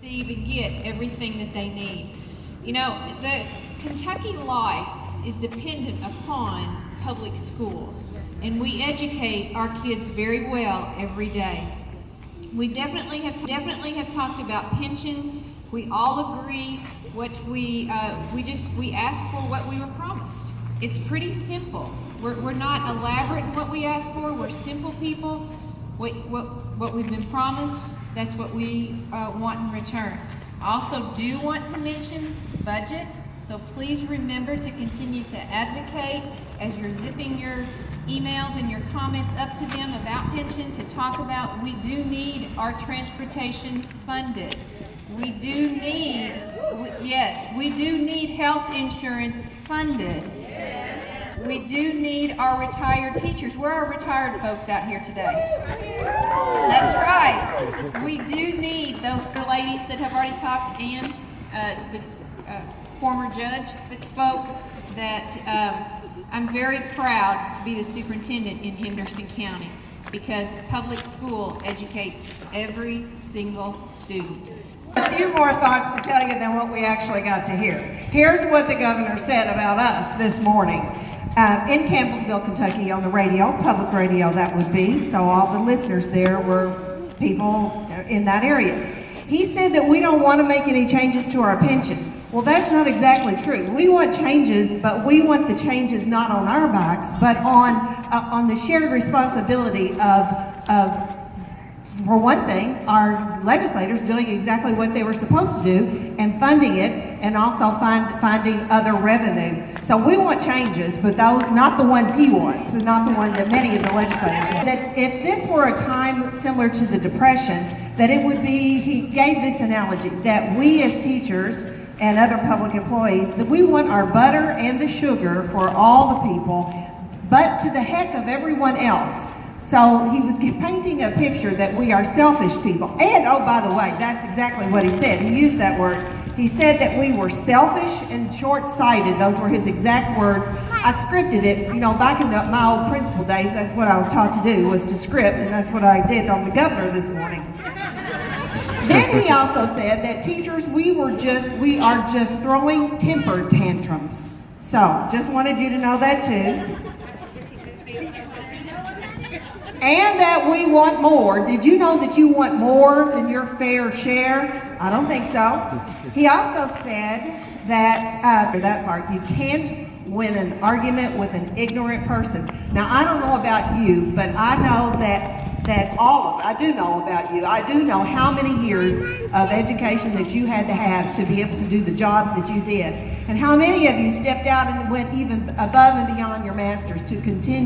receive and get everything that they need. You know, the Kentucky life is dependent upon public schools, and we educate our kids very well every day. We definitely have talked about pensions. We all agree what we ask for what we were promised. It's pretty simple. We're not elaborate in what we ask for. We're simple people. What we've been promised, that's what we want in return. I also do want to mention budget, so please remember to continue to advocate as you're zipping your emails and your comments up to them about pension, to talk about we do need our transportation funded. We do need, yes, we do need health insurance funded. We do need our retired teachers. Where are retired folks out here today? That's right. We do need those ladies that have already talked, and the former judge that spoke, that I'm very proud to be the superintendent in Henderson County, because public school educates every single student. A few more thoughts to tell you than what we actually got to hear. Here's what the governor said about us this morning. In Campbellsville, Kentucky, on the radio, public radio that would be, so all the listeners there were people in that area. He said that we don't want to make any changes to our pension. Well, that's not exactly true. We want changes, but we want the changes not on our backs, but on the shared responsibility of, for one thing, our legislators doing exactly what they were supposed to do and funding it, and also finding other revenue. So we want changes, but those, not the ones he wants, and not the ones that many of the legislators want. That if this were a time similar to the Depression, that it would be, he gave this analogy, that we as teachers and other public employees, that we want our butter and the sugar for all the people, but to the heck of everyone else. So he was painting a picture that we are selfish people. And, oh, by the way, that's exactly what he said. He used that word. He said that we were selfish and short-sighted. Those were his exact words. I scripted it. You know, back in my old principal days, that's what I was taught to do, was to script, and that's what I did on the governor this morning. Then he also said that teachers, we are just throwing temper tantrums. So, just wanted you to know that too. And that we want more. Did you know that you want more than your fair share? I don't think so. He also said that, for that part, you can't win an argument with an ignorant person. Now, I don't know about you, but I know that I do know about you. I do know how many years of education that you had to have to be able to do the jobs that you did. And how many of you stepped out and went even above and beyond your masters to continue